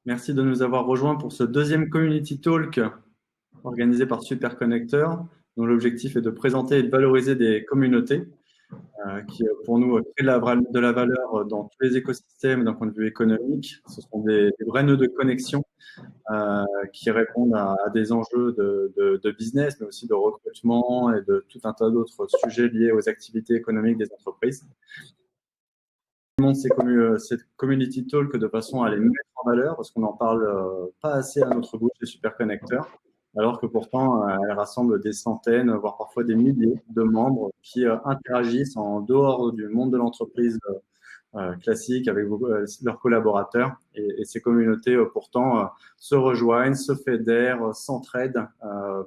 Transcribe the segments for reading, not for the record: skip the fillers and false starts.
Merci de nous avoir rejoints pour ce deuxième Community Talk organisé par Superconnecteur, dont l'objectif est de présenter et de valoriser des communautés qui, pour nous, créent de la valeur dans tous les écosystèmes d'un point de vue économique. Ce sont des vrais nœuds de connexion qui répondent à des enjeux de business, mais aussi de recrutement et de tout un tas d'autres sujets liés aux activités économiques des entreprises. Monte ces community talk de façon à les mettre en valeur parce qu'on n'en parle pas assez à notre goût chez Superconnecteur, alors que pourtant elles rassemblent des centaines, voire parfois des milliers de membres qui interagissent en dehors du monde de l'entreprise classique avec leurs collaborateurs. Et ces communautés, pourtant, se rejoignent, se fédèrent, s'entraident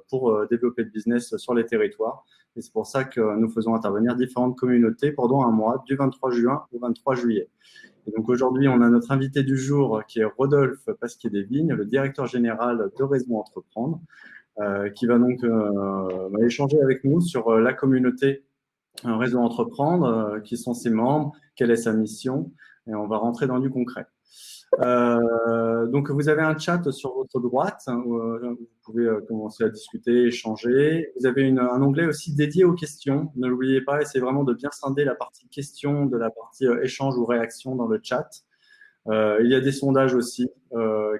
pour développer le business sur les territoires. Et c'est pour ça que nous faisons intervenir différentes communautés pendant un mois, du 23 juin au 23 juillet. Et donc aujourd'hui, on a notre invité du jour qui est Rodolphe Pasquier-Desvignes, le directeur général de Réseau Entreprendre, qui va donc échanger avec nous sur la communauté Réseau Entreprendre, qui sont ses membres, quelle est sa mission, et on va rentrer dans du concret. Donc, vous avez un chat sur votre droite, hein, où vous pouvez commencer à discuter, échanger. Vous avez un onglet aussi dédié aux questions. Ne l'oubliez pas, essayez vraiment de bien scinder la partie questions de la partie échange ou réaction dans le chat. Il y a des sondages aussi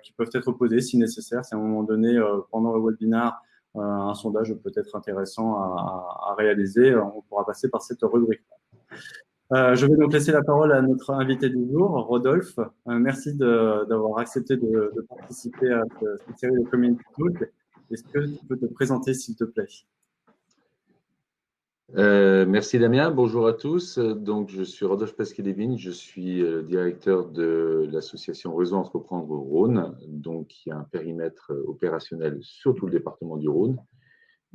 qui peuvent être posés si nécessaire. Si à un moment donné, pendant le webinar, un sondage peut être intéressant à réaliser, on pourra passer par cette rubrique. Je vais donc laisser la parole à notre invité du jour, Rodolphe. Merci d'avoir accepté de participer à cette série de Community Talk. Est-ce que tu peux te présenter, s'il te plaît? Merci Damien, bonjour à tous. Donc, je suis Rodolphe Pasquier-Desvignes, je suis directeur de l'association Réseau Entreprendre Rhône, donc qui a un périmètre opérationnel sur tout le département du Rhône,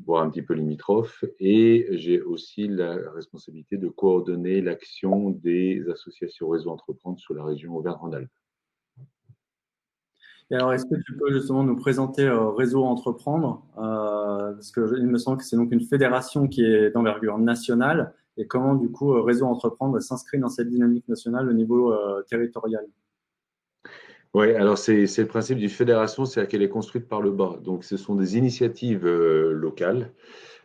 voire un petit peu limitrophe, et j'ai aussi la responsabilité de coordonner l'action des associations Réseau Entreprendre sur la région Auvergne-Rhône-Alpes. Et alors, est-ce que tu peux justement nous présenter Réseau Entreprendre parce qu'il me semble que c'est donc une fédération qui est d'envergure nationale, et comment du coup Réseau Entreprendre s'inscrit dans cette dynamique nationale au niveau territorial? Oui, alors c'est le principe d'une fédération, c'est-à-dire qu'elle est construite par le bas. Donc, ce sont des initiatives locales,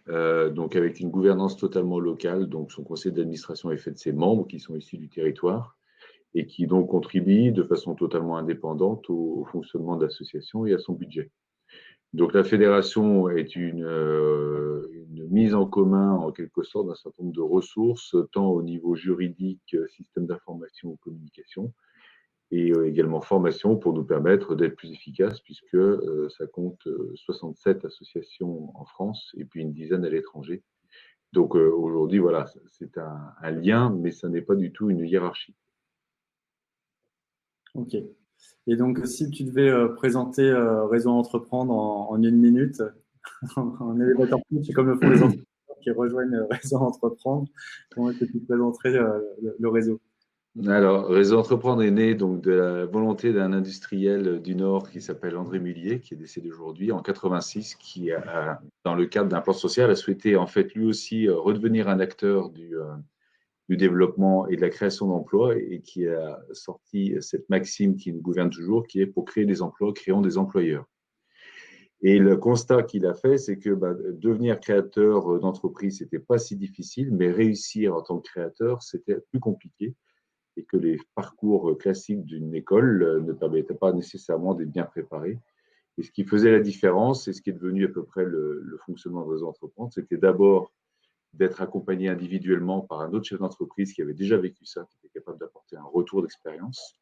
donc avec une gouvernance totalement locale. Donc, son conseil d'administration est fait de ses membres qui sont issus du territoire et qui donc contribuent de façon totalement indépendante au fonctionnement de l'association et à son budget. Donc, la fédération est une mise en commun, en quelque sorte, d'un certain nombre de ressources, tant au niveau juridique, système d'information ou communication, et également formation pour nous permettre d'être plus efficaces, puisque ça compte 67 associations en France et puis une dizaine à l'étranger. Donc aujourd'hui, voilà, c'est un lien, mais ça n'est pas du tout une hiérarchie. Ok. Et donc, si tu devais présenter Réseau Entreprendre en une minute, en élévateur pitch, c'est comme le font les entrepreneurs qui rejoignent Réseau Entreprendre, comment est-ce que tu présenterais le réseau? Alors, Réseau Entreprendre est né donc de la volonté d'un industriel du Nord qui s'appelle André Mullier, qui est décédé aujourd'hui en 86, qui dans le cadre d'un plan social, a souhaité en fait lui aussi redevenir un acteur du développement et de la création d'emplois, et qui a sorti cette maxime qui nous gouverne toujours, qui est pour créer des emplois, créons des employeurs. Et le constat qu'il a fait, c'est que devenir créateur d'entreprise, c'était pas si difficile, mais réussir en tant que créateur, c'était plus compliqué, et que les parcours classiques d'une école ne permettaient pas nécessairement d'être bien préparés. Et ce qui faisait la différence, et ce qui est devenu à peu près le fonctionnement de Réseau Entreprendre, c'était d'abord d'être accompagné individuellement par un autre chef d'entreprise qui avait déjà vécu ça, qui était capable d'apporter un retour d'expérience.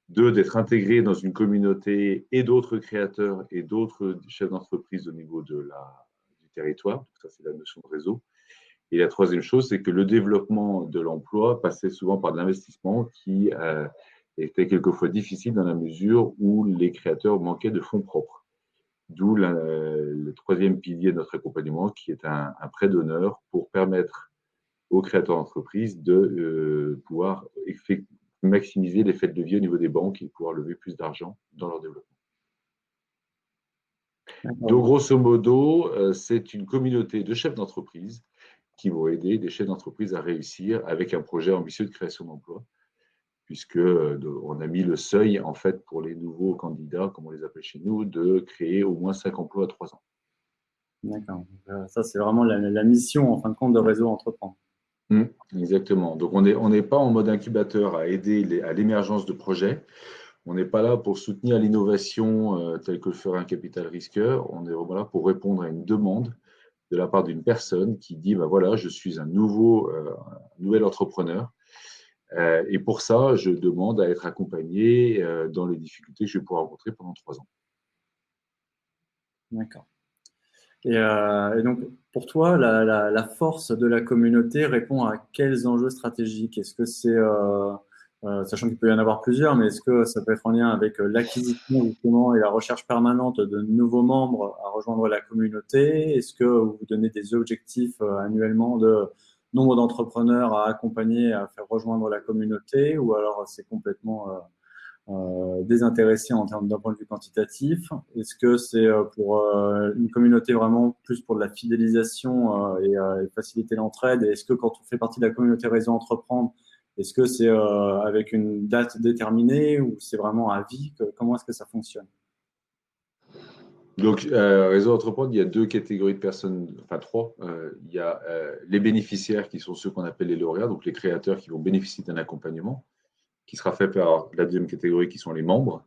Deux, d'être intégré dans une communauté et d'autres créateurs et d'autres chefs d'entreprise au niveau du territoire. Donc ça, c'est la notion de réseau. Et la troisième chose, c'est que le développement de l'emploi passait souvent par de l'investissement qui était quelquefois difficile dans la mesure où les créateurs manquaient de fonds propres. D'où le troisième pilier de notre accompagnement, qui est un prêt d'honneur pour permettre aux créateurs d'entreprise de pouvoir maximiser l'effet de levier au niveau des banques et pouvoir lever plus d'argent dans leur développement. Donc, grosso modo, c'est une communauté de chefs d'entreprise qui vont aider des chefs d'entreprise à réussir avec un projet ambitieux de création d'emplois. on a mis le seuil, en fait, pour les nouveaux candidats, comme on les appelle chez nous, de créer au moins 5 emplois à 3 ans. D'accord. Ça, c'est vraiment la mission, en fin de compte, de Réseau Entreprendre. Exactement. Donc, on n'est pas en mode incubateur à aider à l'émergence de projets. On n'est pas là pour soutenir l'innovation telle que le ferait un capital risqueur. On est vraiment là pour répondre à une demande de la part d'une personne qui dit, bah voilà, je suis un nouvel entrepreneur. Et pour ça, je demande à être accompagné dans les difficultés que je vais pouvoir rencontrer pendant 3 ans. D'accord. Et donc, pour toi, la force de la communauté répond à quels enjeux stratégiques? Est-ce que c'est, sachant qu'il peut y en avoir plusieurs, mais est-ce que ça peut être en lien avec l'acquisition justement et la recherche permanente de nouveaux membres à rejoindre la communauté? Est-ce que vous vous donnez des objectifs annuellement de nombre d'entrepreneurs à accompagner, à faire rejoindre la communauté? Ou alors c'est complètement désintéressé en termes d'un point de vue quantitatif? Est-ce que c'est pour une communauté vraiment plus pour de la fidélisation et faciliter l'entraide? Et est-ce que quand on fait partie de la communauté Réseau Entreprendre, est-ce que c'est avec une date déterminée ou c'est vraiment à vie? Comment est-ce que ça fonctionne? Donc, Réseau Entreprendre, il y a 2 catégories de personnes, enfin 3. Il y a les bénéficiaires qui sont ceux qu'on appelle les lauréats, donc les créateurs qui vont bénéficier d'un accompagnement, qui sera fait par la deuxième catégorie qui sont les membres,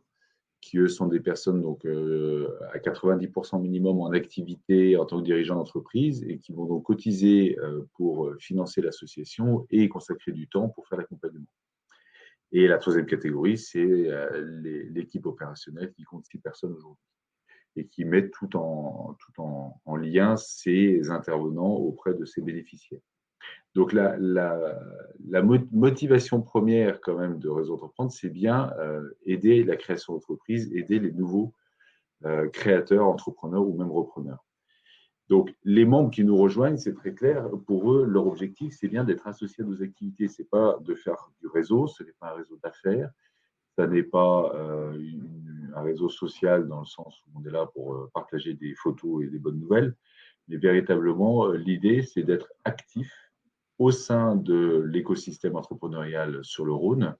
qui eux sont des personnes donc, à 90% minimum en activité en tant que dirigeants d'entreprise et qui vont donc cotiser pour financer l'association et consacrer du temps pour faire l'accompagnement. Et la troisième catégorie, c'est l'équipe opérationnelle qui compte 6 personnes aujourd'hui et qui met tout en lien ces intervenants auprès de ces bénéficiaires. Donc, la motivation première quand même de Réseau Entreprendre, c'est bien aider la création d'entreprise, aider les nouveaux créateurs, entrepreneurs ou même repreneurs. Donc, les membres qui nous rejoignent, c'est très clair, pour eux, leur objectif, c'est bien d'être associés à nos activités. Ce n'est pas de faire du réseau, ce n'est pas un réseau d'affaires, ça n'est pas un réseau social dans le sens où on est là pour partager des photos et des bonnes nouvelles, mais véritablement, l'idée, c'est d'être actif au sein de l'écosystème entrepreneurial sur le Rhône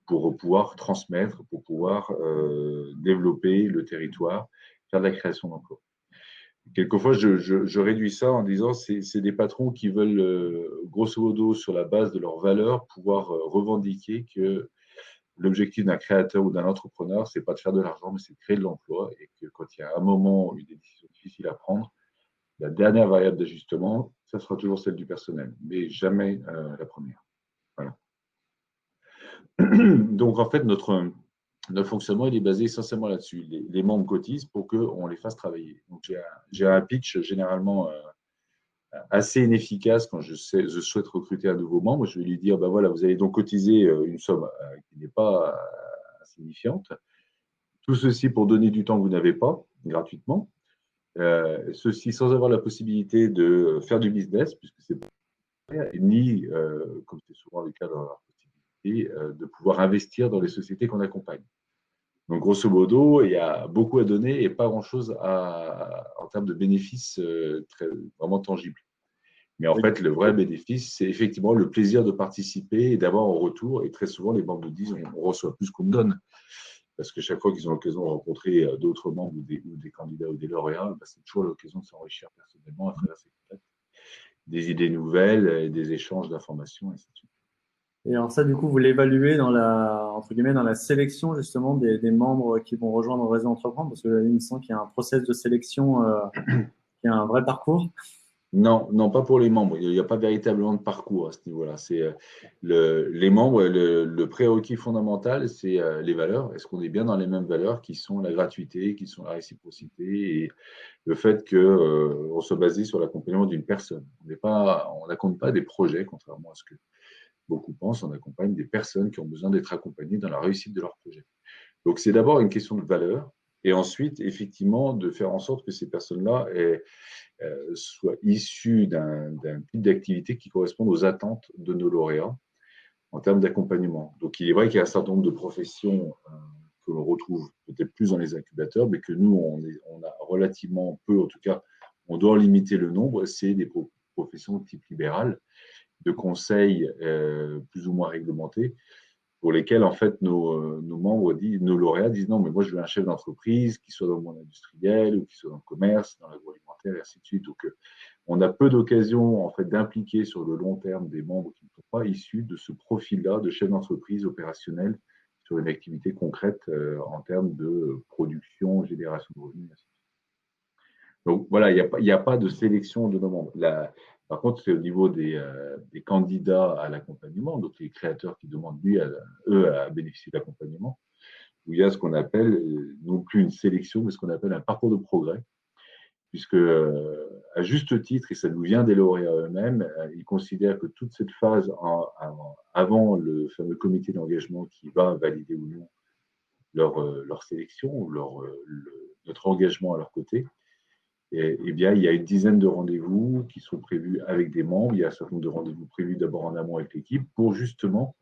pour pouvoir transmettre, pour pouvoir développer le territoire, faire de la création d'emplois. Quelquefois, je réduis ça en disant c'est des patrons qui veulent, grosso modo, sur la base de leurs valeurs, pouvoir revendiquer que l'objectif d'un créateur ou d'un entrepreneur, c'est pas de faire de l'argent, mais c'est de créer de l'emploi et que quand il y a un moment, une décision difficile à prendre, la dernière variable d'ajustement, ça sera toujours celle du personnel, mais jamais la première. Voilà. Donc, en fait, notre fonctionnement, il est basé essentiellement là-dessus. Les membres cotisent pour qu'on les fasse travailler. Donc, j'ai un pitch généralement assez inefficace quand je souhaite recruter un nouveau membre. Je vais lui dire, ben voilà, vous allez donc cotiser une somme qui n'est pas insignifiante. Tout ceci pour donner du temps que vous n'avez pas, gratuitement. Ceci sans avoir la possibilité de faire du business, puisque c'est pas ni, comme c'est souvent le cas dans la possibilité, de pouvoir investir dans les sociétés qu'on accompagne. Donc, grosso modo, il y a beaucoup à donner et pas grand-chose en termes de bénéfices vraiment tangibles. Mais en Oui. fait, le vrai bénéfice, c'est effectivement le plaisir de participer et d'avoir en retour. Et très souvent, les membres nous disent on reçoit plus qu'on me donne. Parce que chaque fois qu'ils ont l'occasion de rencontrer d'autres membres ou des candidats ou des lauréats, c'est toujours l'occasion de s'enrichir personnellement à travers ces contacts, des idées nouvelles, des échanges d'informations, et ainsi de suite. Et alors ça, du coup, vous l'évaluez dans entre guillemets, dans la sélection justement des membres qui vont rejoindre le Réseau Entreprendre, parce que il me semble qu'il y a un process de sélection, qui a un vrai parcours. Non, non, pas pour les membres. Il n'y a pas véritablement de parcours à ce niveau-là. C'est les membres, le prérequis fondamental, c'est les valeurs. Est-ce qu'on est bien dans les mêmes valeurs qui sont la gratuité, qui sont la réciprocité et le fait qu'on soit basé sur l'accompagnement d'une personne. On n'accompagne pas des projets, contrairement à ce que beaucoup pensent. On accompagne des personnes qui ont besoin d'être accompagnées dans la réussite de leur projet. Donc, c'est d'abord une question de valeur et ensuite, effectivement, de faire en sorte que ces personnes-là soient issues d'un type d'activité qui corresponde aux attentes de nos lauréats en termes d'accompagnement. Donc, il est vrai qu'il y a un certain nombre de professions que l'on retrouve peut-être plus dans les incubateurs, mais que nous, on a relativement peu, en tout cas, on doit limiter le nombre, c'est des professions de type libéral, de conseils plus ou moins réglementés, pour lesquels, en fait, nos membres nos lauréats disent non, mais moi, je veux un chef d'entreprise qui soit dans le monde industriel ou qui soit dans le commerce, dans l'agroalimentaire, et ainsi de suite. Donc, on a peu d'occasions, en fait, d'impliquer sur le long terme des membres qui ne sont pas issus de ce profil-là de chef d'entreprise opérationnel sur une activité concrète en termes de production, génération de revenus, ainsi de suite. Donc, voilà, il n'y a pas de sélection de nos membres. Par contre, c'est au niveau des candidats à l'accompagnement, donc les créateurs qui demandent, eux, à bénéficier de l'accompagnement, où il y a ce qu'on appelle, non plus une sélection, mais ce qu'on appelle un parcours de progrès, puisque, à juste titre, et ça nous vient des lauréats eux-mêmes, ils considèrent que toute cette phase avant le fameux comité d'engagement qui va valider ou non leur sélection ou notre engagement à leur côté, eh bien, il y a une dizaine de rendez-vous qui sont prévus avec des membres. Il y a un certain nombre de rendez-vous prévus d'abord en amont avec l'équipe pour justement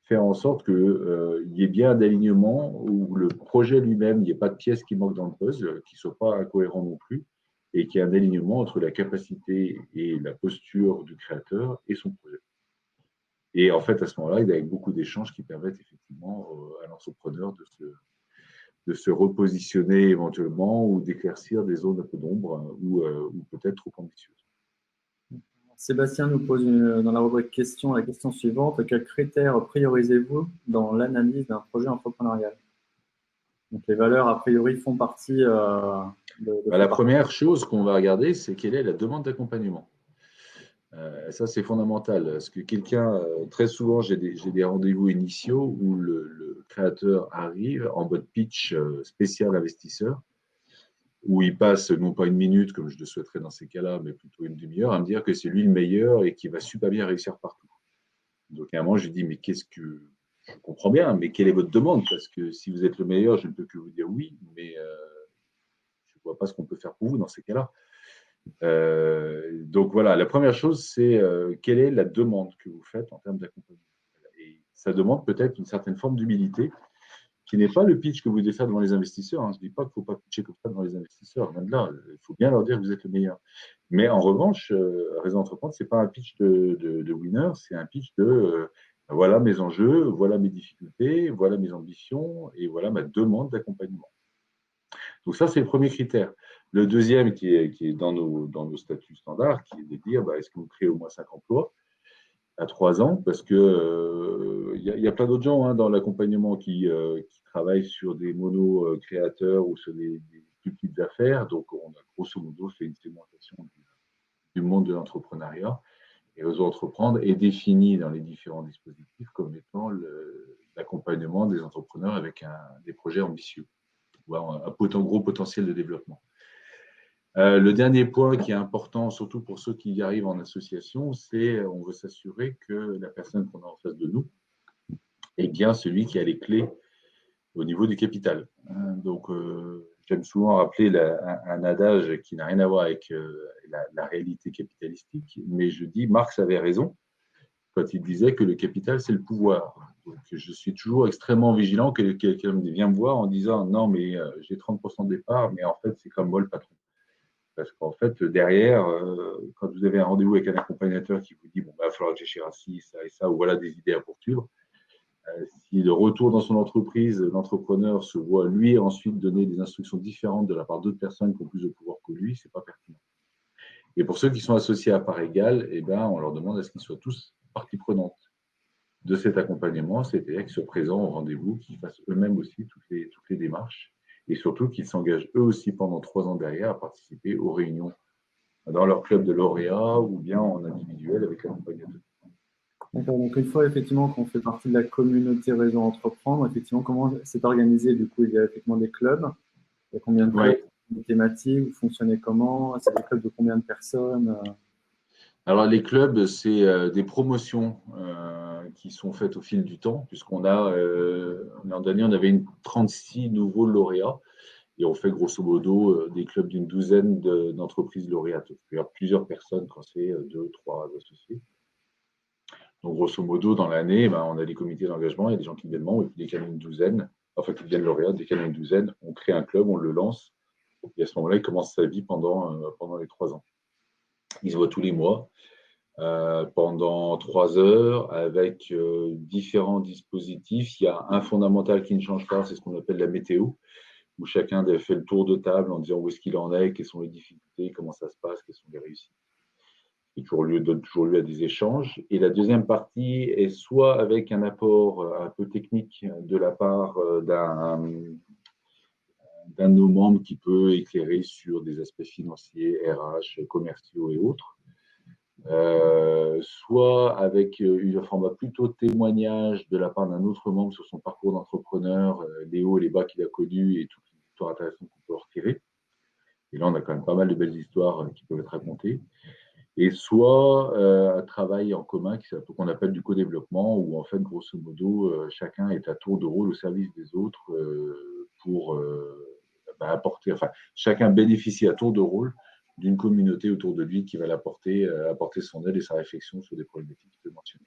faire en sorte qu'il y ait bien un alignement où le projet lui-même, il n'y ait pas de pièces qui manquent dans le puzzle, qui ne soient pas incohérents non plus, et qu'il y ait un alignement entre la capacité et la posture du créateur et son projet. Et en fait, à ce moment-là, il y a beaucoup d'échanges qui permettent effectivement à l'entrepreneur de se repositionner éventuellement ou d'éclaircir des zones un peu d'ombre ou peut-être trop ambitieuses. Sébastien nous pose dans la rubrique questions la question suivante. Quels critères priorisez-vous dans l'analyse d'un projet entrepreneurial? Donc, les valeurs, a priori, font partie La première chose qu'on va regarder, c'est quelle est la demande d'accompagnement. Ça, c'est fondamental. Parce que très souvent, j'ai des rendez-vous initiaux où le créateur arrive en mode pitch spécial investisseur, où il passe non pas une minute, comme je le souhaiterais dans ces cas-là, mais plutôt une demi-heure, à me dire que c'est lui le meilleur et qu'il va super bien réussir partout. Donc, à un moment, je lui dis, mais je comprends bien, mais quelle est votre demande? Parce que si vous êtes le meilleur, je ne peux que vous dire oui, mais je ne vois pas ce qu'on peut faire pour vous dans ces cas-là. Donc voilà, la première chose, c'est quelle est la demande que vous faites en termes d'accompagnement. Et ça demande peut-être une certaine forme d'humilité, qui n'est pas le pitch que vous devez faire devant les investisseurs. Je ne dis pas qu'il ne faut pas pitcher comme ça devant les investisseurs. Même là, il faut bien leur dire que vous êtes le meilleur. Mais en revanche, Réseau Entreprendre, ce n'est pas un pitch de winner, c'est un pitch de voilà mes enjeux, voilà mes difficultés, voilà mes ambitions et voilà ma demande d'accompagnement. Donc ça, c'est le premier critère. Le deuxième, qui est dans nos statuts standards, qui est de dire, est-ce que vous créez au moins 5 emplois à 3 ans? Parce que y a plein d'autres gens dans l'accompagnement qui travaillent sur des mono-créateurs ou sur des plus petites affaires. Donc, on a grosso modo fait une segmentation du monde de l'entrepreneuriat. Et Réseau Entreprendre est défini dans les différents dispositifs comme étant l'accompagnement des entrepreneurs avec des projets ambitieux, ou un gros potentiel de développement. Le dernier point qui est important, surtout pour ceux qui y arrivent en association, c'est on veut s'assurer que la personne qu'on a en face de nous est bien celui qui a les clés au niveau du capital. Donc, j'aime souvent rappeler un adage qui n'a rien à voir avec la réalité capitalistique, mais je dis, Marx avait raison quand il disait que le capital, c'est le pouvoir. Donc, je suis toujours extrêmement vigilant que quelqu'un vient me voir en disant, non, mais j'ai 30% de départ, mais en fait, c'est comme moi le patron. Parce qu'en fait, derrière, quand vous avez un rendez-vous avec un accompagnateur qui vous dit, il va falloir réfléchir à ci, ça et ça, ou voilà des idées à poursuivre, si de retour dans son entreprise, l'entrepreneur se voit lui ensuite donner des instructions différentes de la part d'autres personnes qui ont plus de pouvoir que lui, c'est pas pertinent. Et pour ceux qui sont associés à part égale, on leur demande à ce qu'ils soient tous partie prenante de cet accompagnement, c'est-à-dire qu'ils soient présents au rendez-vous, qu'ils fassent eux-mêmes aussi toutes les démarches et surtout qu'ils s'engagent eux aussi pendant 3 ans derrière à participer aux réunions dans leur club de lauréats ou bien en individuel avec l'accompagnateur. D'accord, donc une fois effectivement qu'on fait partie de la communauté Réseau Entreprendre, effectivement, comment c'est organisé? Du coup, il y a effectivement des clubs. Il y a combien de clubs, des thématiques? Vous fonctionnez comment? C'est des clubs de combien de personnes? Alors, les clubs, c'est des promotions qui sont faites au fil du temps, puisqu'on a, l'an dernier, on avait 36 nouveaux lauréats. Et on fait grosso modo des clubs d'une douzaine d'entreprises lauréates. Il y a plusieurs personnes quand c'est 2, 3 associés. Donc, grosso modo, dans l'année, on a des comités d'engagement, il y a des gens qui deviennent membres, et puis dès qu'il y en a une douzaine, enfin qui deviennent lauréats, dès qu'il y en a une douzaine, on crée un club, on le lance, et à ce moment-là, il commence sa vie pendant les 3 ans. Il se voit tous les mois. pendant 3 heures avec différents dispositifs. Il y a un fondamental qui ne change pas, c'est ce qu'on appelle la météo, où chacun fait le tour de table en disant où est-ce qu'il en est, quelles sont les difficultés, comment ça se passe, quelles sont les réussites. Et donne toujours lieu à des échanges. Et la deuxième partie est soit avec un apport un peu technique de la part d'un de nos membres qui peut éclairer sur des aspects financiers, RH, commerciaux et autres, soit avec un format plutôt témoignage de la part d'un autre membre sur son parcours d'entrepreneur, les hauts et les bas qu'il a connus et toutes les histoires intéressantes qu'on peut en retirer. Et là, on a quand même pas mal de belles histoires qui peuvent être racontées. Et soit un travail en commun qu'on appelle du co-développement, où en fait, grosso modo, chacun est à tour de rôle au service des autres pour apporter, enfin, chacun bénéficie à tour de rôle d'une communauté autour de lui qui va apporter son aide et sa réflexion sur des problématiques qu'il peut mentionner.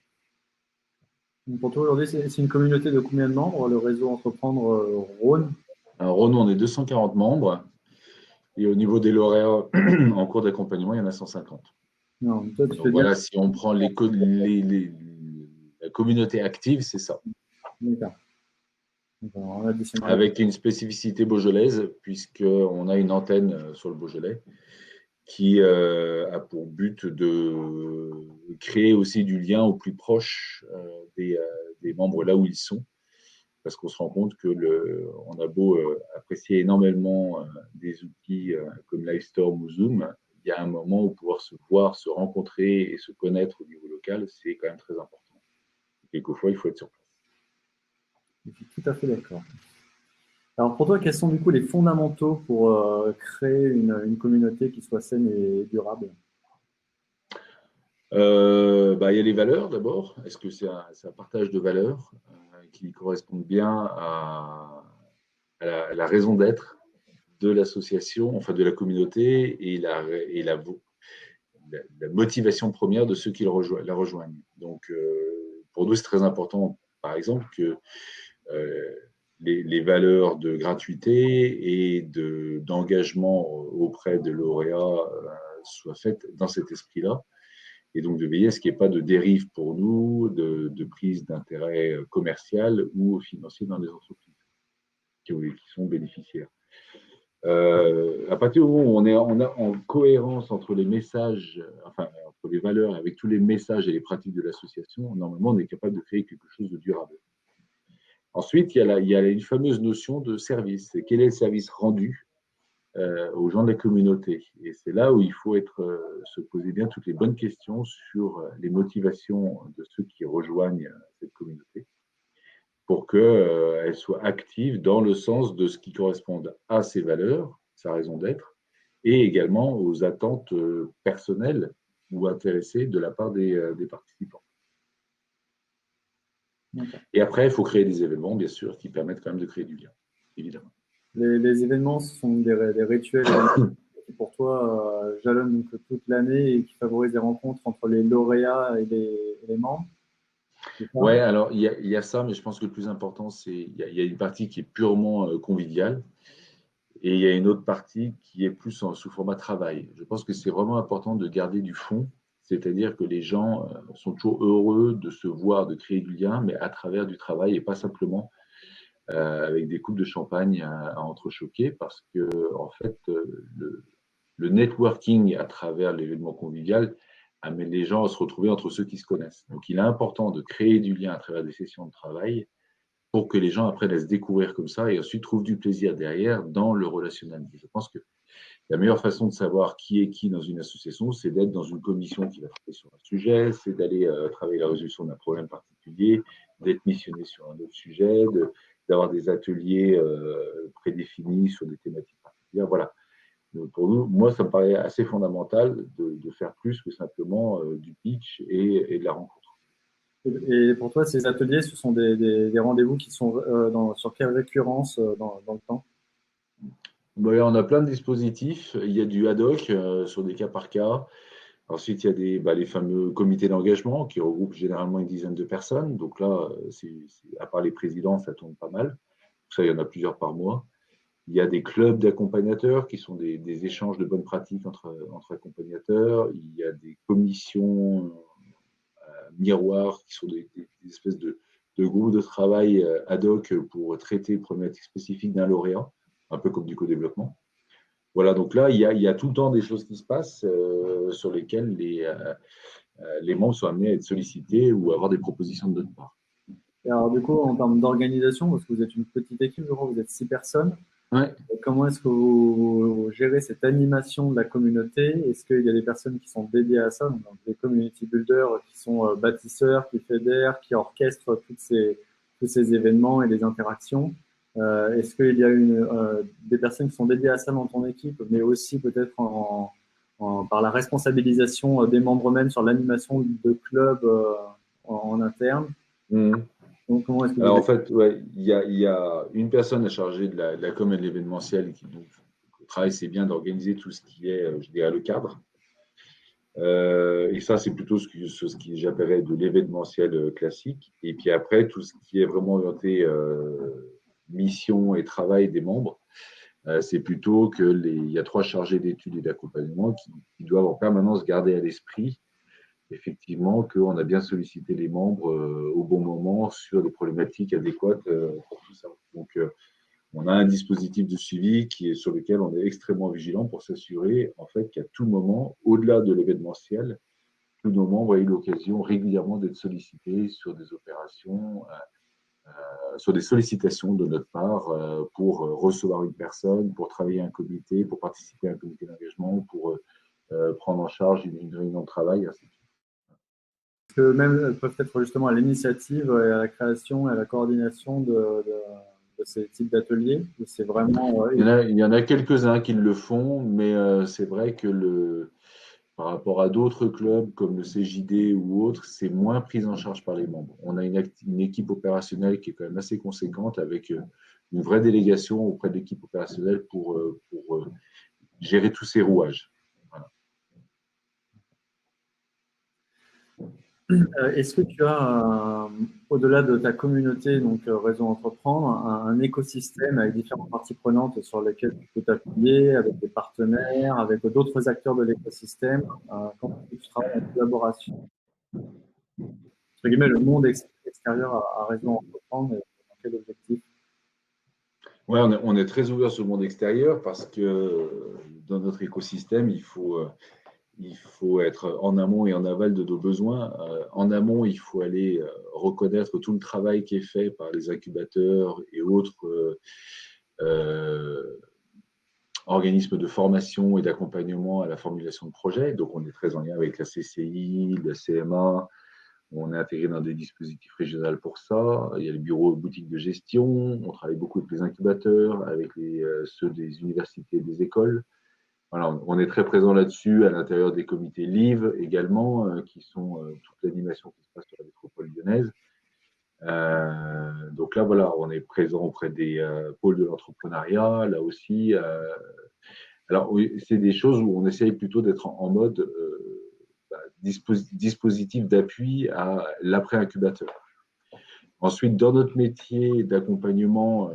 Donc pour toi, aujourd'hui, c'est une communauté de combien de membres, le réseau Entreprendre Rhône? Alors, Rhône, on est 240 membres. Et au niveau des lauréats en cours d'accompagnement, il y en a 150. Non, toi, donc voilà, bien. Si on prend la communauté active, c'est ça. D'accord. Avec une spécificité beaujolaise, puisqu'on a une antenne sur le Beaujolais qui a pour but de créer aussi du lien au plus proche des membres là où ils sont. Parce qu'on se rend compte on a beau apprécier énormément des outils comme Livestorm ou Zoom, il y a un moment où pouvoir se voir, se rencontrer et se connaître au niveau local, c'est quand même très important. Quelquefois, il faut être sur place. Je suis tout à fait d'accord. Alors pour toi, quels sont du coup les fondamentaux pour créer une communauté qui soit saine et durable? Il y a les valeurs d'abord. Est-ce que c'est un partage de valeurs qui correspondent bien à la raison d'être de l'association, enfin de la communauté et la motivation première de ceux qui la rejoignent. Donc, pour nous, c'est très important, par exemple, que les valeurs de gratuité et d'engagement auprès de lauréats soient faites dans cet esprit-là. Et donc, de veiller à ce qu'il n'y ait pas de dérive pour nous, de prise d'intérêt commercial ou financier dans les entreprises qui sont bénéficiaires. À partir du moment où on est en cohérence entre les messages, enfin, entre les valeurs, avec tous les messages et les pratiques de l'association, normalement, on est capable de créer quelque chose de durable. Ensuite, il y a une fameuse notion de service. Quel est le service rendu aux gens de la communauté? Et c'est là où il faut se poser bien toutes les bonnes questions sur les motivations de ceux qui rejoignent cette communauté, pour qu'elle soit active dans le sens de ce qui correspond à ses valeurs, sa raison d'être, et également aux attentes personnelles ou intéressées de la part des participants. Okay. Et après, il faut créer des événements, bien sûr, qui permettent quand même de créer du lien, évidemment. Les événements, ce sont des rituels qui, pour toi, jalonnent donc toute l'année et qui favorisent des rencontres entre les lauréats et les membres. Oui, alors il y a ça, mais je pense que le plus important, il y a une partie qui est purement conviviale et il y a une autre partie qui est plus sous format travail. Je pense que c'est vraiment important de garder du fond, c'est-à-dire que les gens sont toujours heureux de se voir, de créer du lien, mais à travers du travail et pas simplement avec des coupes de champagne à entrechoquer, parce que en fait, le networking à travers l'événement convivial amène les gens à se retrouver entre ceux qui se connaissent. Donc, il est important de créer du lien à travers des sessions de travail pour que les gens apprennent à se découvrir comme ça et ensuite trouvent du plaisir derrière dans le relationnel. Je pense que la meilleure façon de savoir qui est qui dans une association, c'est d'être dans une commission qui va travailler sur un sujet, c'est d'aller travailler la résolution d'un problème particulier, d'être missionné sur un autre sujet, d'avoir des ateliers prédéfinis sur des thématiques particulières. Voilà. Pour nous, moi, ça me paraît assez fondamental de faire plus que simplement du pitch et de la rencontre. Et pour toi, ces ateliers, ce sont des rendez-vous qui sont sur quelle récurrence dans le temps? On a plein de dispositifs. Il y a du ad hoc sur des cas par cas. Ensuite, il y a les fameux comités d'engagement qui regroupent généralement une dizaine de personnes. Donc là, à part les présidents, ça tourne pas mal. Ça, il y en a plusieurs par mois. Il y a des clubs d'accompagnateurs qui sont des échanges de bonnes pratiques entre accompagnateurs. Il y a des commissions miroirs qui sont des espèces de groupes de travail ad hoc pour traiter les problématiques spécifiques d'un lauréat, un peu comme du co-développement. Voilà, donc là, il y a tout le temps des choses qui se passent sur lesquelles les membres sont amenés à être sollicités ou à avoir des propositions de notre part. Et alors, du coup, en termes d'organisation, parce que vous êtes une petite équipe, je crois, vous êtes 6 personnes. Ouais. Comment est-ce que vous gérez cette animation de la communauté? Est-ce qu'il y a des personnes qui sont dédiées à ça, donc des community builders qui sont bâtisseurs, qui fédèrent, qui orchestrent tous ces événements et les interactions? Est-ce qu'il y a des personnes qui sont dédiées à ça dans ton équipe, mais aussi peut-être par la responsabilisation des membres eux-mêmes sur l'animation de clubs en interne? Mmh. Donc, comment est-ce que Alors vous en fait, ouais, il y a une personne chargée de la com et de l'événementiel qui donc, le travail, c'est bien d'organiser tout ce qui est, je dirais, le cadre. Et ça, c'est plutôt ce qui j'appellerais de l'événementiel classique. Et puis après, tout ce qui est vraiment orienté mission et travail des membres, c'est plutôt il y a 3 chargés d'études et d'accompagnement qui doivent en permanence garder à l'esprit effectivement qu'on a bien sollicité les membres au bon moment sur des problématiques adéquates pour tout ça. Donc, on a un dispositif de suivi sur lequel on est extrêmement vigilant pour s'assurer en fait qu'à tout moment, au-delà de l'événementiel, tous nos membres aient eu l'occasion régulièrement d'être sollicités sur des opérations, sur des sollicitations de notre part pour recevoir une personne, pour travailler à un comité, pour participer à un comité d'engagement, pour prendre en charge une réunion de travail, ainsi de suite. que même elles peuvent être justement à l'initiative et à la création et à la coordination de ces types d'ateliers? Ou c'est vraiment. Il y en a quelques-uns qui le font, mais c'est vrai que par rapport à d'autres clubs comme le CJD ou autres, c'est moins pris en charge par les membres. On a une équipe opérationnelle qui est quand même assez conséquente avec une vraie délégation auprès de l'équipe opérationnelle pour gérer tous ces rouages. Voilà. Est-ce que tu as, au-delà de ta communauté, donc Réseau Entreprendre, un écosystème avec différentes parties prenantes sur lesquelles tu peux t'appuyer, avec des partenaires, avec d'autres acteurs de l'écosystème, quand tu travailles en collaboration? Entre guillemets, le monde extérieur à Réseau Entreprendre, dans quel objectif? Ouais, on est très ouvert sur le monde extérieur parce que dans notre écosystème, il faut être en amont et en aval de nos besoins. En amont, il faut aller reconnaître tout le travail qui est fait par les incubateurs et autres euh, organismes de formation et d'accompagnement à la formulation de projets. Donc, on est très en lien avec la CCI, la CMA. On est intégré dans des dispositifs régionaux pour ça. Il y a les bureaux boutiques de gestion. On travaille beaucoup avec les incubateurs, avec ceux des universités et des écoles. Voilà, on est très présent là-dessus à l'intérieur des comités LIVE également, qui sont toute l'animation qui se passe sur la métropole lyonnaise. Donc là, voilà, on est présent auprès des pôles de l'entrepreneuriat, là aussi. Alors, oui, c'est des choses où on essaye plutôt d'être en mode dispositif d'appui à l'après-incubateur. Ensuite, dans notre métier d'accompagnement,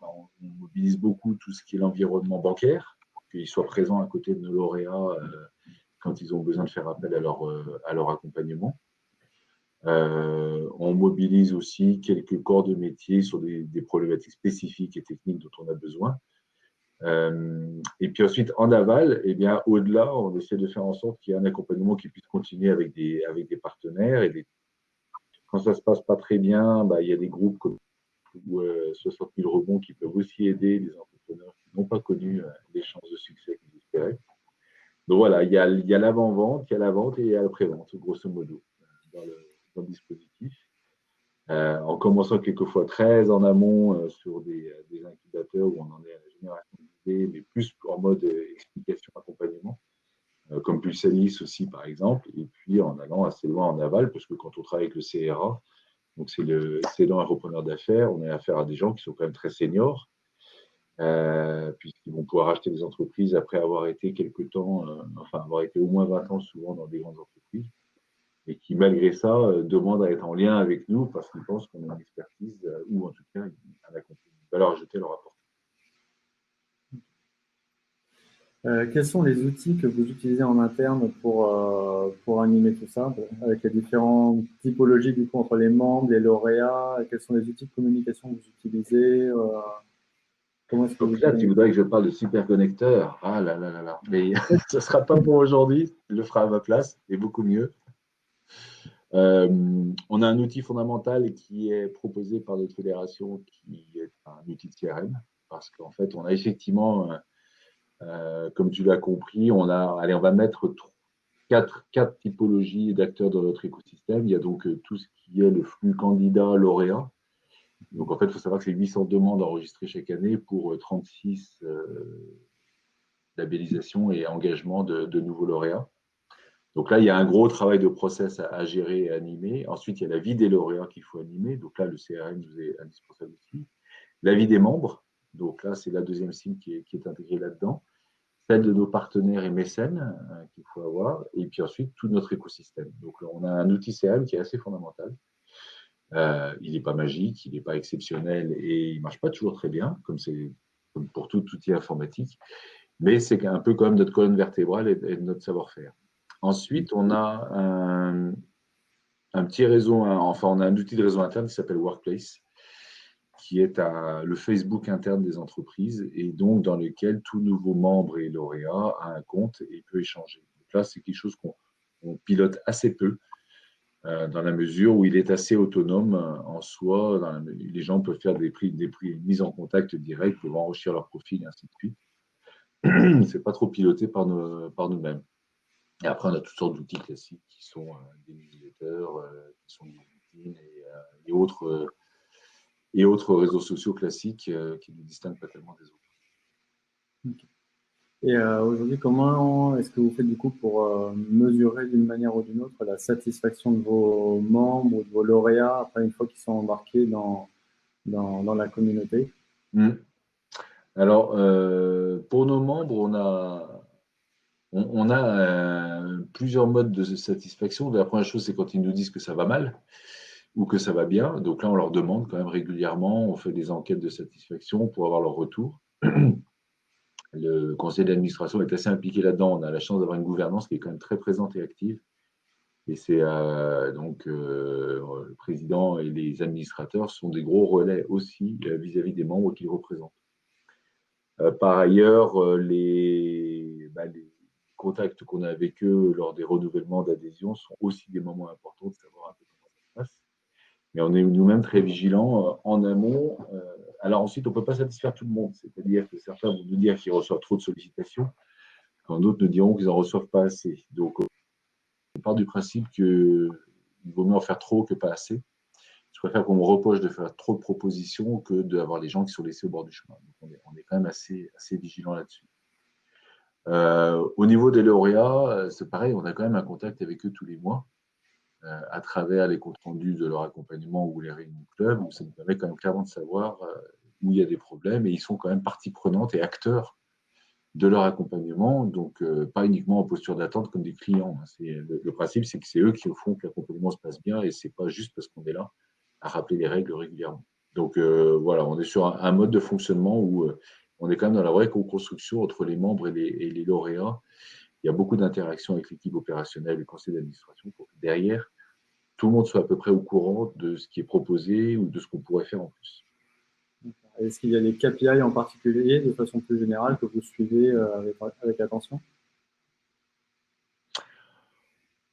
on mobilise beaucoup tout ce qui est l'environnement bancaire, qu'ils soient présents à côté de nos lauréats quand ils ont besoin de faire appel à leur accompagnement. On mobilise aussi quelques corps de métier sur des problématiques spécifiques et techniques dont on a besoin. Et puis ensuite, en aval, eh bien, au-delà, on essaie de faire en sorte qu'il y ait un accompagnement qui puisse continuer avec des partenaires. Quand ça ne se passe pas très bien, bah, il y a des groupes comme 60 000 rebonds qui peuvent aussi aider les entrepreneurs qui n'ont pas connu les chances de succès qu'ils espéraient. Donc voilà, il y a l'avant-vente, il y a la vente et il y a la pré-vente, grosso modo, dans le dispositif. En commençant quelquefois très en amont sur des incubateurs où on en est à la génération d'idées, mais plus en mode explication, accompagnement, comme Pulsalis aussi par exemple, et puis en allant assez loin en aval, parce que quand on travaille avec le CRA, donc c'est l'excellent entrepreneur d'affaires, on a affaire à des gens qui sont quand même très seniors, puisqu'ils vont pouvoir acheter des entreprises après avoir été quelques temps, enfin avoir été au moins 20 ans souvent dans des grandes entreprises, et qui, malgré ça, demandent à être en lien avec nous parce qu'ils pensent qu'on a une expertise ou en tout cas une valeur ajoutée à leur apporter. Quels sont les outils que vous utilisez en interne pour animer tout ça, avec les différentes typologies du coup entre les membres, les lauréats, quels sont les outils de communication que vous utilisez, comment est-ce que Donc vous là, tu organisez? voudrais que je parle de superconnecteur. Ah là là là là. Mais ce ne sera pas pour aujourd'hui. Je le ferai à ma place et beaucoup mieux. On a un outil fondamental qui est proposé par notre fédération, qui est un outil de CRM, parce qu'en fait, on a effectivement, comme tu l'as compris, on va mettre quatre typologies d'acteurs dans notre écosystème. Il y a donc tout ce qui est le flux candidat-lauréat. Donc en fait, il faut savoir que c'est 800 demandes enregistrées chaque année pour 36 labellisations et engagements de nouveaux lauréats. Donc là, il y a un gros travail de process à gérer et à animer. Ensuite, il y a la vie des lauréats qu'il faut animer. Donc là, le CRM nous est indispensable aussi. La vie des membres. Donc là, c'est la deuxième cible qui est intégrée là-dedans. Celle de nos partenaires et mécènes qu'il faut avoir. Et puis ensuite, tout notre écosystème. Donc là, on a un outil CRM qui est assez fondamental. Il n'est pas magique, il n'est pas exceptionnel et il ne marche pas toujours très bien, comme pour tout outil informatique. Mais c'est un peu comme notre colonne vertébrale et notre savoir-faire. Ensuite, on a un petit réseau, enfin, on a un outil de réseau interne qui s'appelle Workplace, qui est le Facebook interne des entreprises et donc dans lequel tout nouveau membre et lauréat a un compte et peut échanger. Donc là, c'est quelque chose qu'on pilote assez peu dans la mesure où il est assez autonome en soi. Les gens peuvent faire des mises en contact directes, peuvent enrichir leur profil et ainsi de suite. C'est pas trop piloté par nous-mêmes. Et après, on a toutes sortes d'outils classiques qui sont des newsletters, qui sont des LinkedIn et autres réseaux sociaux classiques qui ne nous distinguent pas tellement des autres. Et aujourd'hui, comment est-ce que vous faites du coup pour mesurer d'une manière ou d'une autre la satisfaction de vos membres ou de vos lauréats après une fois qu'ils sont embarqués dans la communauté? Alors, pour nos membres, on a plusieurs modes de satisfaction. La première chose, c'est quand ils nous disent que ça va mal ou que ça va bien. Donc là, on leur demande quand même régulièrement, on fait des enquêtes de satisfaction pour avoir leur retour. Le conseil d'administration est assez impliqué là-dedans. On a la chance d'avoir une gouvernance qui est quand même très présente et active. Et c'est donc le président et les administrateurs sont des gros relais aussi vis-à-vis des membres qu'ils représentent. Par ailleurs, les contacts qu'on a avec eux lors des renouvellements d'adhésion sont aussi des moments importants de savoir un peu comment ça se passe. Mais on est nous-mêmes très vigilants en amont. Alors ensuite, on ne peut pas satisfaire tout le monde. C'est-à-dire que certains vont nous dire qu'ils reçoivent trop de sollicitations, quand d'autres nous diront qu'ils n'en reçoivent pas assez. Donc, on part du principe qu'il vaut mieux en faire trop que pas assez. Je préfère qu'on me reproche de faire trop de propositions que d'avoir les gens qui sont laissés au bord du chemin. Donc, on est quand même assez vigilant là-dessus. Au niveau des lauréats, c'est pareil, on a quand même un contact avec eux tous les mois à travers les comptes rendus de leur accompagnement ou les réunions de club, où ça nous permet quand même clairement de savoir où il y a des problèmes et ils sont quand même partie prenante et acteurs de leur accompagnement, donc pas uniquement en posture d'attente comme des clients. Le principe, c'est que c'est eux qui font que l'accompagnement se passe bien et c'est pas juste parce qu'on est là à rappeler les règles régulièrement. Donc voilà, on est sur un mode de fonctionnement où on est quand même dans la vraie co-construction entre les membres et les lauréats. Il y a beaucoup d'interactions avec l'équipe opérationnelle et le conseil d'administration pour que derrière, tout le monde soit à peu près au courant de ce qui est proposé ou de ce qu'on pourrait faire en plus. Est-ce qu'il y a des KPI en particulier, de façon plus générale, que vous suivez avec attention?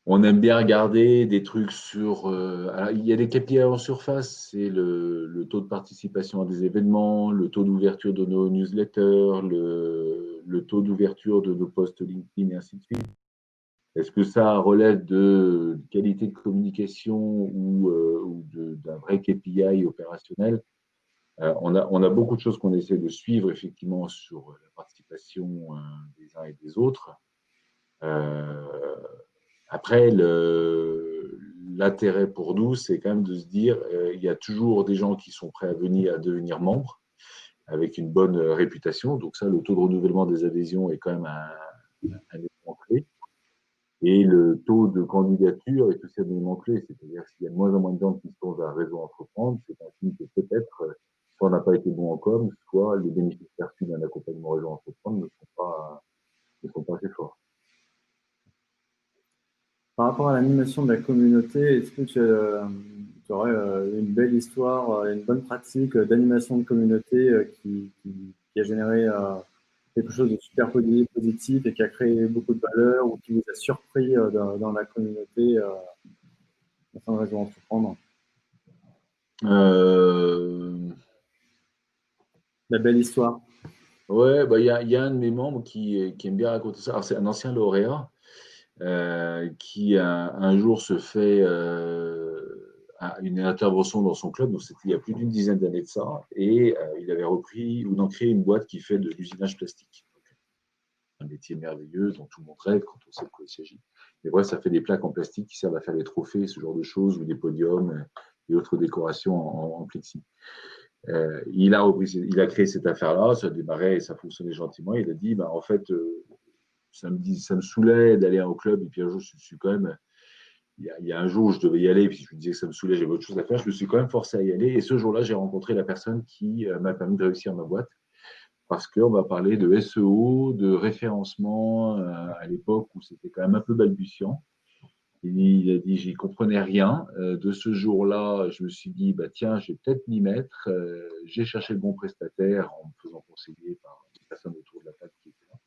On aime bien regarder des trucs sur. Alors, il y a des KPI en surface, c'est le taux de participation à des événements, le taux d'ouverture de nos newsletters, le taux d'ouverture de nos posts LinkedIn et ainsi de suite. Est-ce que ça relève de qualité de communication ou d'un vrai KPI opérationnel? On a beaucoup de choses qu'on essaie de suivre effectivement sur la participation des uns et des autres. Après, l'intérêt pour nous, c'est quand même de se dire il y a toujours des gens qui sont prêts à devenir membres avec une bonne réputation. Donc ça, le taux de renouvellement des adhésions est quand même un élément clé. Et le taux de candidature est aussi un élément clé. C'est-à-dire s'il y a de moins en moins de gens qui se tournent vers un réseau entreprendre, c'est un signe que peut-être soit on n'a pas été bon en com, soit les bénéfices perçus d'un accompagnement réseau entreprendre ne sont pas Par rapport à l'animation de la communauté, est-ce que tu aurais une belle histoire, une bonne pratique d'animation de communauté qui a généré quelque chose de super positif et qui a créé beaucoup de valeur ou qui vous a surpris dans la communauté au sein de Réseau Entreprendre? Euh, La belle histoire. ouais, bah, il y a un de mes membres qui aime bien raconter ça. Alors, c'est un ancien lauréat qui un jour se fait une intervention dans son club, donc c'était il y a plus d'une dizaine d'années de ça, et il avait repris ou créé une boîte qui fait de l'usinage plastique. Donc, un métier merveilleux dont tout le monde rêve quand on sait de quoi il s'agit. Et voilà, ça fait des plaques en plastique qui servent à faire des trophées, ce genre de choses, ou des podiums et autres décorations en plexi. Il a créé cette affaire-là, ça démarrait et ça fonctionnait gentiment. Il a dit, bah, en fait, ça me saoulait d'aller au club. Et puis un jour, je suis quand même. Il y a un jour où je devais y aller, puis je me disais que ça me saoulait, j'avais autre chose à faire. Je me suis quand même forcé à y aller. Et ce jour-là, j'ai rencontré la personne qui m'a permis de réussir ma boîte. Parce qu'on m'a parlé de SEO, de référencement à l'époque où c'était quand même un peu balbutiant. Il a dit, j'y comprenais rien. De ce jour-là, je me suis dit, bah, tiens, je vais peut-être m'y mettre. J'ai cherché le bon prestataire en me faisant conseiller par des personnes autour de la table qui étaient là.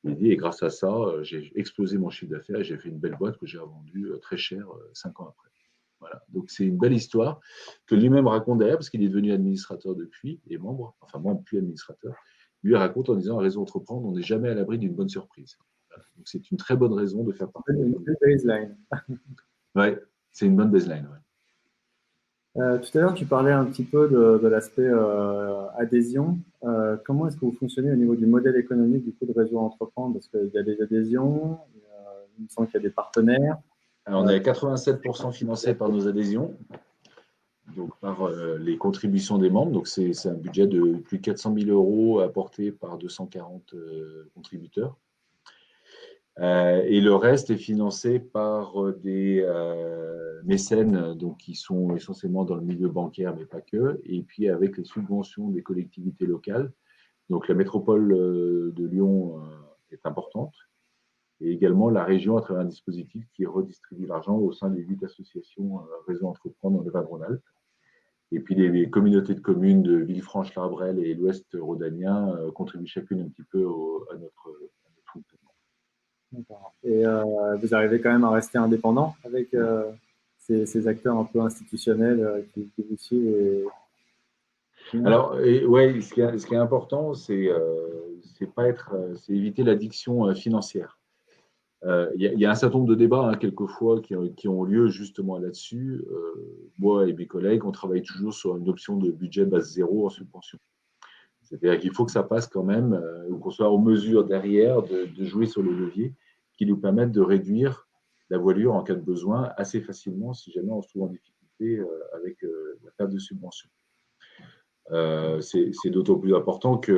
Il dit, et grâce à ça, j'ai explosé mon chiffre d'affaires et j'ai fait une belle boîte que j'ai revendue très cher 5 ans après. Voilà. Donc c'est une belle histoire que lui-même raconte derrière parce qu'il est devenu administrateur depuis et membre, enfin membre puis administrateur. Lui raconte en disant à Réseau Entreprendre, on n'est jamais à l'abri d'une bonne surprise. Voilà. Donc c'est une très bonne raison de faire partie de la Une communauté. belle baseline. Ouais, c'est une bonne baseline. Ouais. Tout à l'heure, tu parlais un petit peu de l'aspect adhésion. Comment est-ce que vous fonctionnez au niveau du modèle économique du coup de Réseau Entreprendre? Parce qu'il y a des adhésions, il me semble qu'il y a des partenaires. Alors, on est à 87% financé par nos adhésions, donc par les contributions des membres. Donc c'est un budget de plus de 400 000 euros apporté par 240 contributeurs. Et le reste est financé par des mécènes donc, qui sont essentiellement dans le milieu bancaire, mais pas que, et puis avec les subventions des collectivités locales. Donc la métropole de Lyon est importante, et également la région à travers un dispositif qui redistribue l'argent au sein des 8 associations Réseau Entreprendre dans le Val-Rhône-Alpes. Et puis les communautés de communes de Villefranche-l'Arbrelle et l'Ouest rhodanien contribuent chacune un petit peu à notre fonctionnement. D'accord. Et vous arrivez quand même à rester indépendant avec ces acteurs un peu institutionnels qui vous suivent Alors, ouais, ce qui est important, c'est pas être, c'est éviter l'addiction financière. Il y a un certain nombre de débats, hein, quelquefois, qui ont lieu justement là-dessus. Moi et mes collègues, on travaille toujours sur une option de budget base zéro en subvention. C'est-à-dire qu'il faut que ça passe quand même, ou qu'on soit en mesure derrière de jouer sur les leviers qui nous permettent de réduire la voilure en cas de besoin assez facilement si jamais on se trouve en difficulté avec la perte de subvention. C'est d'autant plus important qu'il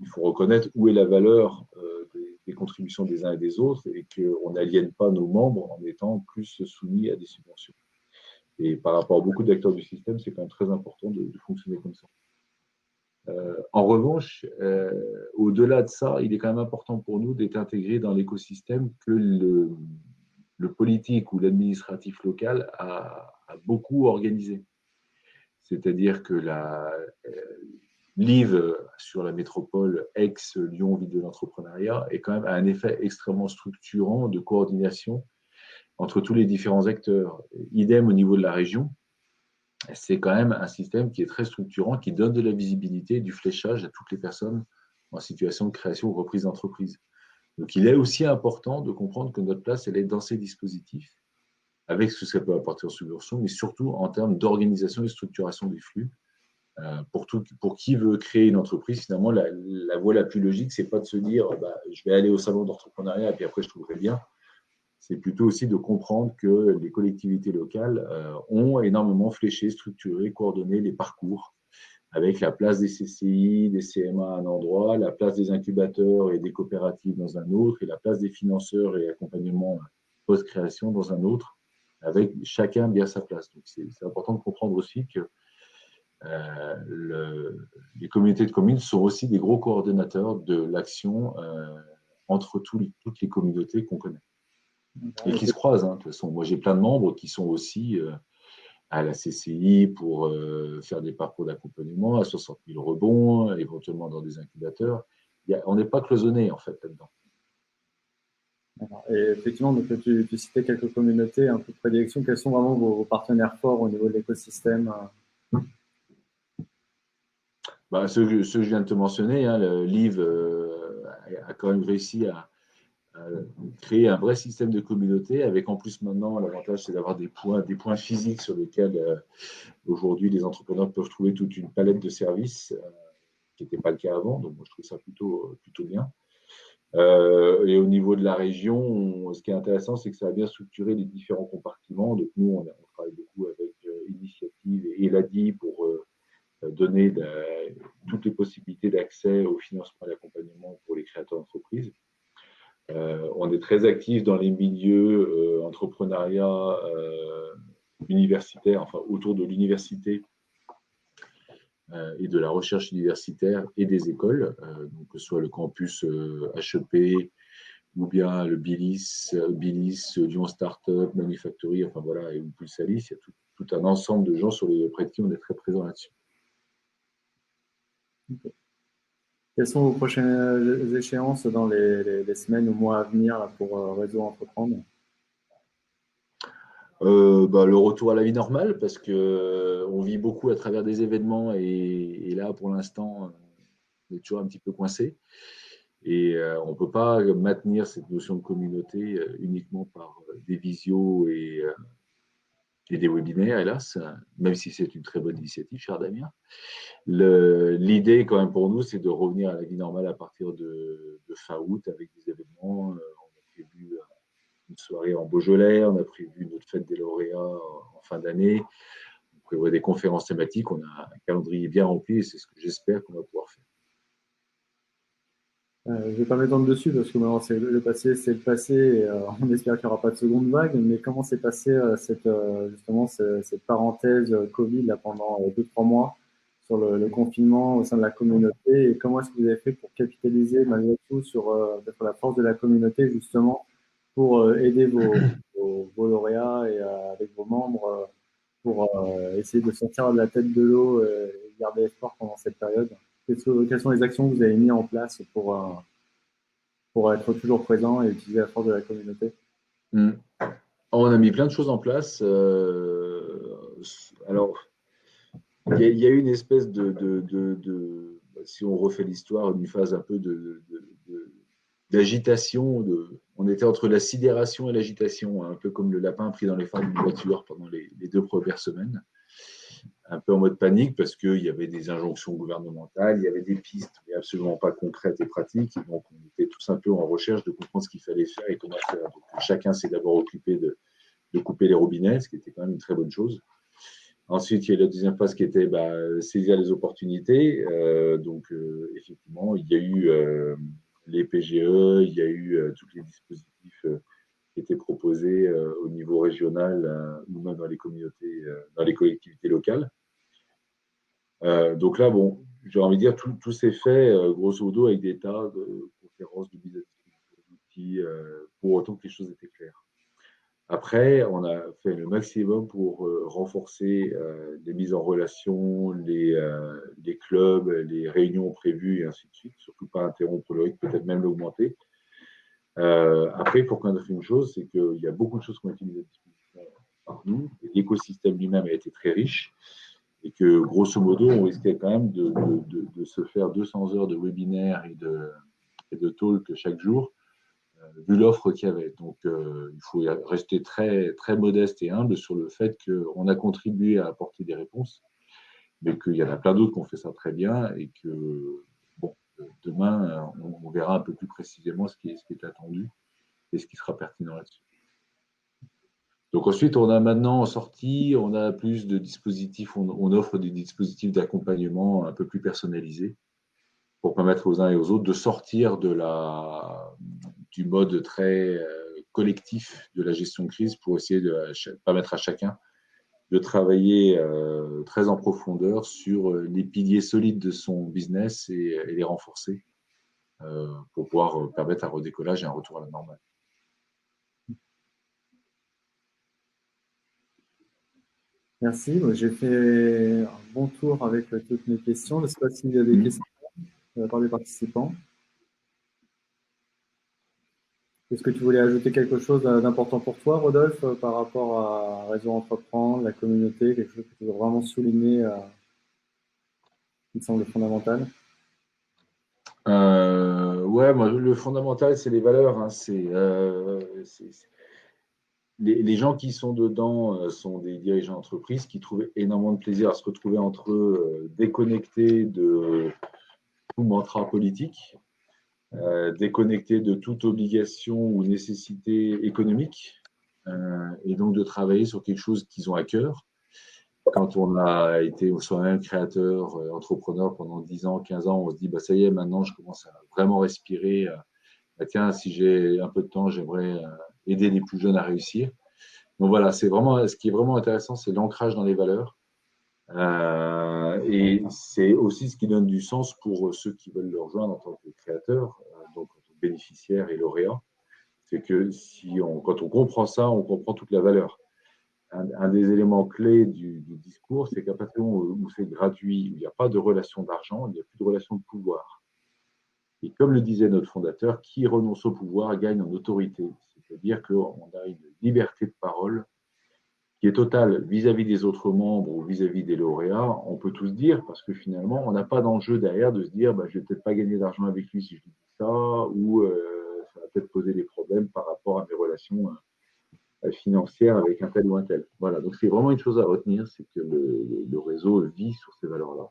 faut reconnaître où est la valeur des contributions des uns et des autres et qu'on n'aliène pas nos membres en étant plus soumis à des subventions. Et par rapport à beaucoup d'acteurs du système, c'est quand même très important de fonctionner comme ça. En revanche, au-delà de ça, il est quand même important pour nous d'être intégrés dans l'écosystème que le politique ou l'administratif local a beaucoup organisé. C'est-à-dire que l'IV sur la métropole ex-Lyon Ville de l'entrepreneuriat est quand même un effet extrêmement structurant de coordination entre tous les différents acteurs. Idem au niveau de la région, c'est quand même un système qui est très structurant, qui donne de la visibilité, du fléchage à toutes les personnes en situation de création ou reprise d'entreprise. Donc il est aussi important de comprendre que notre place, elle est dans ces dispositifs, avec ce que ça peut apporter en subvention, mais surtout en termes d'organisation et structuration des flux. Pour qui veut créer une entreprise, finalement, la voie la plus logique, c'est pas de se dire bah, je vais aller au salon d'entrepreneuriat et puis après je trouverai bien. C'est plutôt aussi de comprendre que les collectivités locales ont énormément fléché, structuré, coordonné les parcours avec la place des CCI, des CMA à un endroit, la place des incubateurs et des coopératives dans un autre, et la place des financeurs et accompagnement post-création dans un autre, avec chacun bien sa place. Donc c'est important de comprendre aussi que les communautés de communes sont aussi des gros coordonnateurs de l'action entre toutes les communautés qu'on connaît. et qui se croisent. Hein. De toute façon, moi, j'ai plein de membres qui sont aussi à la CCI pour faire des parcours d'accompagnement, à 60 000 rebonds, éventuellement dans des incubateurs. On n'est pas cloisonné, en fait, là-dedans. Et effectivement, donc, tu citais quelques communautés un peu de prédilection. Quels sont vraiment vos partenaires forts au niveau de l'écosystème? Bah, ceux que je viens de te mentionner, hein, le Live a quand même réussi à créer un vrai système de communauté, avec en plus maintenant, l'avantage, c'est d'avoir des points physiques sur lesquels aujourd'hui les entrepreneurs peuvent trouver toute une palette de services qui n'était pas le cas avant. Donc, moi, je trouve ça plutôt bien. Et au niveau de la région, ce qui est intéressant, c'est que ça a bien structuré les différents compartiments. Donc, nous, on travaille beaucoup avec Initiative et l'ADI pour donner toutes les possibilités d'accès au financement et l'accompagnement pour les créateurs d'entreprises. On est très actif dans les milieux entrepreneuriat universitaire, enfin autour de l'université et de la recherche universitaire et des écoles, donc que ce soit le campus HEP ou bien le BILIS, Lyon Startup, Manufactory, enfin voilà, et Pulsalis, il y a tout un ensemble de gens auprès de qui on est très présent là-dessus. Quelles sont vos prochaines échéances dans les semaines ou mois à venir pour Réseau Entreprendre? Le retour à la vie normale, parce que on vit beaucoup à travers des événements et là, pour l'instant, on est toujours un petit peu coincé. Et on ne peut pas maintenir cette notion de communauté uniquement par des visios et des webinaires, hélas, même si c'est une très bonne initiative, cher Damien. L'idée, quand même, pour nous, c'est de revenir à la vie normale à partir de fin août avec des événements. On a prévu une soirée en Beaujolais, on a prévu notre fête des lauréats en fin d'année, on prévoit des conférences thématiques, on a un calendrier bien rempli et c'est ce que j'espère qu'on va pouvoir faire. Je ne vais pas m'étendre dessus parce que maintenant le passé, c'est le passé et on espère qu'il n'y aura pas de seconde vague. Mais comment s'est passée justement cette parenthèse Covid là, pendant 2-3 mois sur le confinement au sein de la communauté et comment est-ce que vous avez fait pour capitaliser malgré tout sur peut-être la force de la communauté justement pour aider vos lauréats et avec vos membres pour essayer de sortir de la tête de l'eau et garder espoir pendant cette période? Quelles sont les actions que vous avez mises en place pour être toujours présent et utiliser la force de la communauté? On a mis plein de choses en place. Alors, il y a eu une espèce si on refait l'histoire, une phase un peu d'agitation. On était entre la sidération et l'agitation, un peu comme le lapin pris dans les phares d'une voiture pendant les 2 premières semaines. Un peu en mode panique parce qu'il y avait des injonctions gouvernementales, il y avait des pistes, mais absolument pas concrètes et pratiques. Et donc, on était tous un peu en recherche de comprendre ce qu'il fallait faire et comment faire. Donc, chacun s'est d'abord occupé de couper les robinets, ce qui était quand même une très bonne chose. Ensuite, il y a la deuxième phase qui était saisir les opportunités. Effectivement, il y a eu les PGE, il y a eu tous les dispositifs qui étaient proposés au niveau régional ou même dans les communautés, dans les collectivités locales. Donc là, bon, j'ai envie de dire, tout s'est fait grosso modo avec des tas de conférences, de mise à disposition d'outils, pour autant que les choses étaient claires. Après, on a fait le maximum pour renforcer les mises en relation, les clubs, les réunions prévues et ainsi de suite. Surtout pas interrompre le rythme, peut-être même l'augmenter. Après, il faut connaître une chose, c'est qu'il y a beaucoup de choses qui ont été mises à disposition par nous. L'écosystème lui-même a été très riche et que, grosso modo, on risquait quand même de se faire 200 heures de webinaires et de talks chaque jour, vu l'offre qu'il y avait. Donc, il faut rester très, très modeste et humble sur le fait qu'on a contribué à apporter des réponses, mais qu'il y en a plein d'autres qui ont fait ça très bien et que, bon, demain, on verra un peu plus précisément ce qui est attendu et ce qui sera pertinent là-dessus. Donc ensuite, on a maintenant sorti, on a plus de dispositifs, on offre des dispositifs d'accompagnement un peu plus personnalisés pour permettre aux uns et aux autres de sortir du mode très collectif de la gestion de crise pour essayer de permettre à chacun de travailler très en profondeur sur les piliers solides de son business et les renforcer pour pouvoir permettre un redécollage et un retour à la normale. Merci. J'ai fait un bon tour avec toutes mes questions. Je ne sais pas s'il y a des questions de la part des participants. Est-ce que tu voulais ajouter quelque chose d'important pour toi, Rodolphe, par rapport à Réseau Entreprendre, la communauté, quelque chose que tu veux vraiment souligner, qui te semble fondamental? Ouais, moi, le fondamental, c'est les valeurs, hein. Les gens qui sont dedans sont des dirigeants d'entreprise qui trouvent énormément de plaisir à se retrouver entre eux, déconnectés de tout mantra politique, déconnectés de toute obligation ou nécessité économique, et donc de travailler sur quelque chose qu'ils ont à cœur. Quand on a été soi-même créateur, entrepreneur pendant 10 ans, 15 ans, on se dit, bah, ça y est, maintenant, je commence à vraiment respirer. Bah, tiens, si j'ai un peu de temps, j'aimerais aider les plus jeunes à réussir. Donc voilà, c'est vraiment, ce qui est vraiment intéressant, c'est l'ancrage dans les valeurs. Et c'est aussi ce qui donne du sens pour ceux qui veulent le rejoindre en tant que créateur, donc en tant que bénéficiaire et lauréat. C'est que quand on comprend ça, on comprend toute la valeur. Un des éléments clés du discours, c'est qu'à partir du moment où c'est gratuit, où il n'y a pas de relation d'argent, il n'y a plus de relation de pouvoir. Et comme le disait notre fondateur, qui renonce au pouvoir gagne en autorité. C'est-à-dire qu'on a une liberté de parole qui est totale vis-à-vis des autres membres ou vis-à-vis des lauréats. On peut tous dire, parce que finalement, on n'a pas d'enjeu derrière de se dire bah, je ne vais peut-être pas gagner d'argent avec lui si je lui dis ça, ou ça va peut-être poser des problèmes par rapport à mes relations financière avec un tel ou un tel. Voilà, donc c'est vraiment une chose à retenir, c'est que le réseau vit sur ces valeurs-là.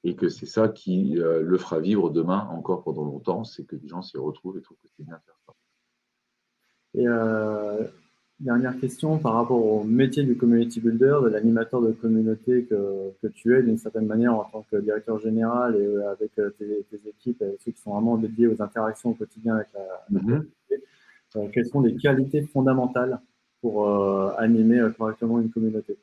Et que c'est ça qui le fera vivre demain encore pendant longtemps, c'est que les gens s'y retrouvent et trouvent que c'est bien de faire ça. Et dernière question par rapport au métier du community builder, de l'animateur de communauté que tu es d'une certaine manière en tant que directeur général et avec tes équipes, et ceux qui sont vraiment dédiés aux interactions au quotidien avec la communauté. Quelles sont les qualités fondamentales pour animer correctement une communauté?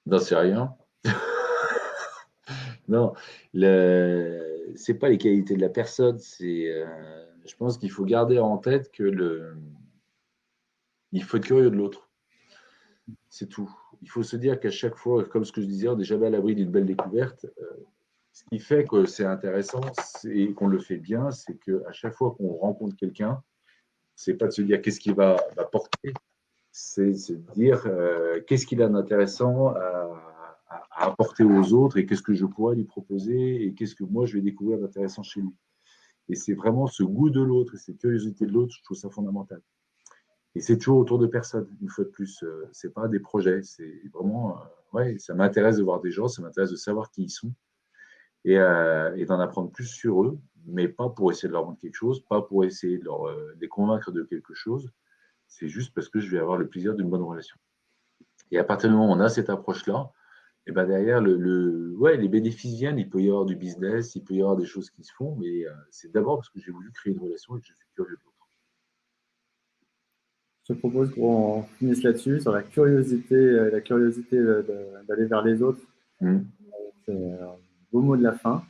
Non, c'est rien. Non, c'est pas les qualités de la personne, je pense qu'il faut garder en tête il faut être curieux de l'autre. C'est tout. Il faut se dire qu'à chaque fois, comme ce que je disais, on n'est jamais à l'abri d'une belle découverte. Ce qui fait que c'est intéressant et qu'on le fait bien, c'est qu'à chaque fois qu'on rencontre quelqu'un, c'est pas de se dire qu'est-ce qu'il va porter, c'est se dire qu'est-ce qu'il a d'intéressant à apporter aux autres et qu'est-ce que je pourrais lui proposer et qu'est-ce que moi je vais découvrir d'intéressant chez lui. Et c'est vraiment ce goût de l'autre et cette curiosité de l'autre, je trouve ça fondamental. Et c'est toujours autour de personnes, une fois de plus. C'est pas des projets, c'est vraiment, ouais, ça m'intéresse de voir des gens, ça m'intéresse de savoir qui ils sont et d'en apprendre plus sur eux, mais pas pour essayer de leur vendre quelque chose, pas pour essayer de les convaincre de quelque chose. C'est juste parce que je vais avoir le plaisir d'une bonne relation. Et à partir du moment où on a cette approche-là, et ben derrière, ouais, les bénéfices viennent, il peut y avoir du business, il peut y avoir des choses qui se font, mais c'est d'abord parce que j'ai voulu créer une relation et que je suis curieux de l'autre. Je te propose qu'on finisse là-dessus, sur la curiosité d'aller vers les autres. C'est un beau mot de la fin.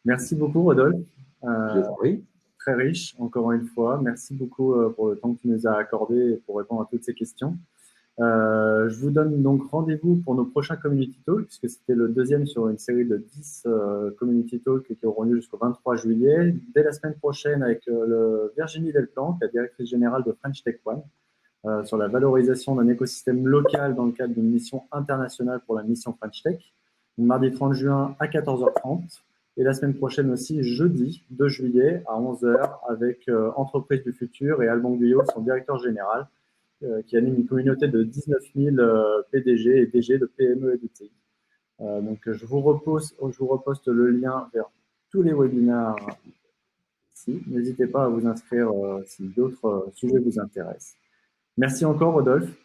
Merci beaucoup, Rodolphe. Je t'en prie. Très riche, encore une fois. Merci beaucoup pour le temps que tu nous as accordé et pour répondre à toutes ces questions. Je vous donne donc rendez-vous pour nos prochains Community Talks, puisque c'était le deuxième sur une série de 10 Community Talks qui auront lieu jusqu'au 23 juillet. Dès la semaine prochaine, avec Virginie Delplanque, la directrice générale de French Tech One, sur la valorisation d'un écosystème local dans le cadre d'une mission internationale pour la mission French Tech. Mardi 30 juin à 14h30. Et la semaine prochaine aussi, jeudi 2 juillet à 11h, avec Entreprise du Futur et Alban Guyot, son directeur général, qui anime une communauté de 19 000 PDG et DG de PME et de TI. Donc, je vous reposte le lien vers tous les webinaires ici. N'hésitez pas à vous inscrire si d'autres sujets vous intéressent. Merci encore, Rodolphe.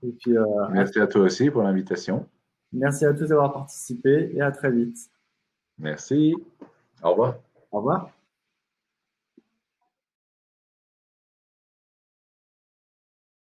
Et puis, Merci à toi aussi pour l'invitation. Merci à tous d'avoir participé et à très vite. Merci. Au revoir. Au revoir.